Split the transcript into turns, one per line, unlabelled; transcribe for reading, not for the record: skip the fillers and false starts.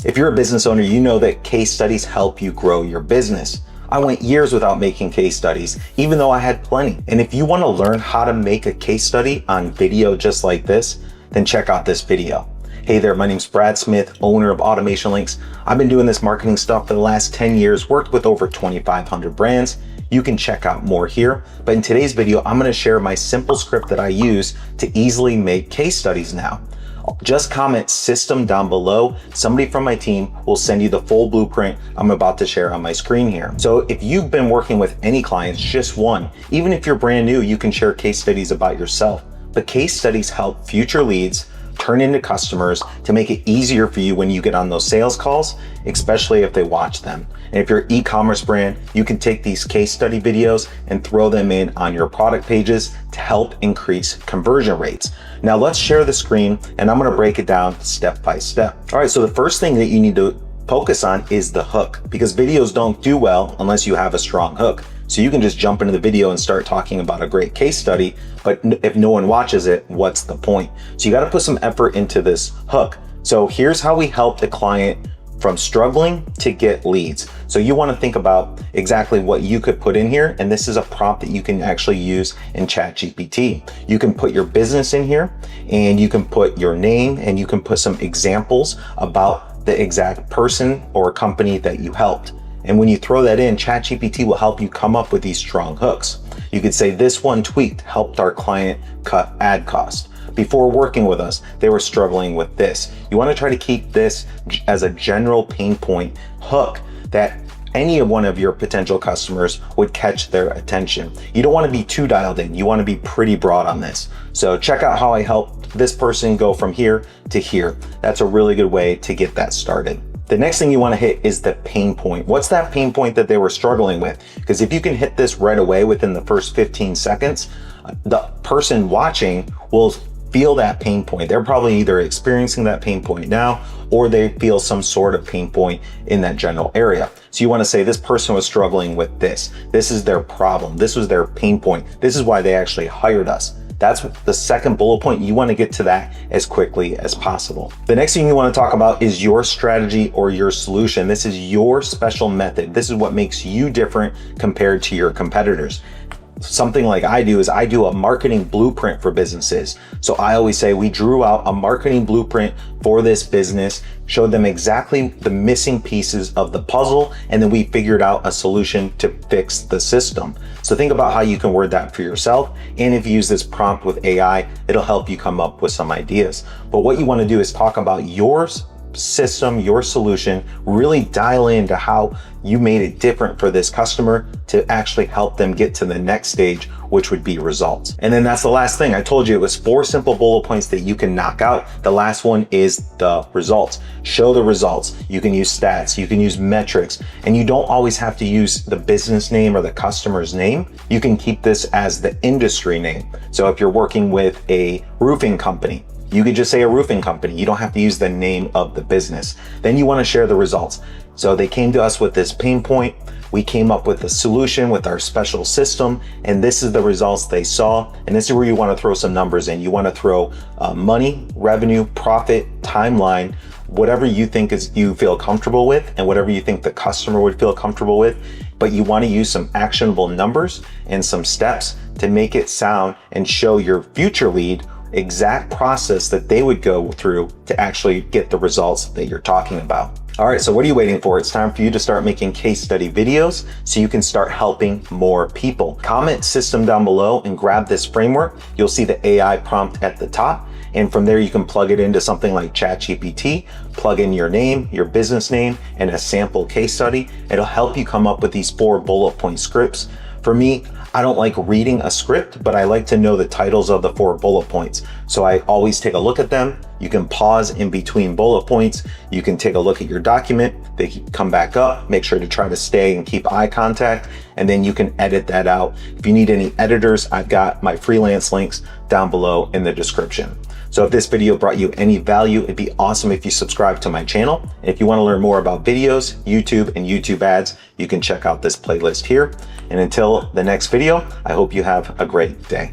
If you're a business owner, you know that case studies help you grow your business. I went years without making case studies, even though I had plenty. And if you want to learn how to make a case study on video just like this, then check out this video. Hey there, my name's Brad Smith, owner of AutomationLinks. I've been doing this marketing stuff for the last 10 years, worked with over 2,500 brands. You can check out more here. But in today's video, I'm going to share my simple script that I use to easily make case studies now. Just comment system down below. Somebody from my team will send you the full blueprint I'm about to share on my screen here. So if you've been working with any clients, just one, even if you're brand new, you can share case studies about yourself. But case studies help future leads turn into customers to make it easier for you when you get on those sales calls, especially if they watch them. And if you're an e-commerce brand, you can take these case study videos and throw them in on your product pages to help increase conversion rates. Now let's share the screen and I'm gonna break it down step by step. All right, so the first thing that you need to focus on is the hook, because videos don't do well unless you have a strong hook. So you can just jump into the video and start talking about a great case study, but if no one watches it, what's the point? So you got to put some effort into this hook. So here's how we help the client from struggling to get leads. So you want to think about exactly what you could put in here. And this is a prompt that you can actually use in ChatGPT. You can put your business in here and you can put your name and you can put some examples about the exact person or company that you helped. And when you throw that in, ChatGPT will help you come up with these strong hooks. You could say this one tweak helped our client cut ad cost. Before working with us, they were struggling with this. You want to try to keep this as a general pain point hook that any one of your potential customers would catch their attention. You don't want to be too dialed in. You want to be pretty broad on this. So check out how I helped this person go from here to here. That's a really good way to get that started. The next thing you want to hit is the pain point. What's that pain point that they were struggling with? Because if you can hit this right away within the first 15 seconds, the person watching will feel that pain point. They're probably either experiencing that pain point now, or they feel some sort of pain point in that general area. So you want to say this person was struggling with this. This is their problem. This was their pain point. This is why they actually hired us. That's the second bullet point. You want to get to that as quickly as possible. The next thing you want to talk about is your strategy or your solution. This is your special method. This is what makes you different compared to your competitors. Something like I do is I do a marketing blueprint for businesses. So I always say we drew out a marketing blueprint for this business, showed them exactly the missing pieces of the puzzle, and then we figured out a solution to fix the system. So think about how you can word that for yourself. And if you use this prompt with AI, it'll help you come up with some ideas. But what you want to do is talk about yours system, your solution, really dial into how you made it different for this customer to actually help them get to the next stage, which would be results. And then that's the last thing. I told you it was 4 simple bullet points that you can knock out. The last one is the results. Show the results. You can use stats, you can use metrics, and you don't always have to use the business name or the customer's name. You can keep this as the industry name. So if you're working with a roofing company, you could just say a roofing company. You don't have to use the name of the business. Then you want to share the results. So they came to us with this pain point. We came up with a solution with our special system, and this is the results they saw. And this is where you want to throw some numbers in. You want to throw money, revenue, profit, timeline, whatever you think is you feel comfortable with, and whatever you think the customer would feel comfortable with. But you want to use some actionable numbers and some steps to make it sound and show your future lead exact process that they would go through to actually get the results that you're talking about. All right, so what are you waiting for? It's time for you to start making case study videos so you can start helping more people. Comment system down below and grab this framework. You'll see the AI prompt at the top. And from there, you can plug it into something like ChatGPT, plug in your name, your business name, and a sample case study. It'll help you come up with these 4 bullet point scripts. For me, I don't like reading a script, but I like to know the titles of the 4 bullet points. So I always take a look at them. You can pause in between bullet points. You can take a look at your document. They come back up. Make sure to try to stay and keep eye contact, and then you can edit that out. If you need any editors, I've got my freelance links down below in the description. So if this video brought you any value, it'd be awesome if you subscribe to my channel. And if you want to learn more about videos, YouTube, and YouTube ads, you can check out this playlist here. And until the next video, I hope you have a great day.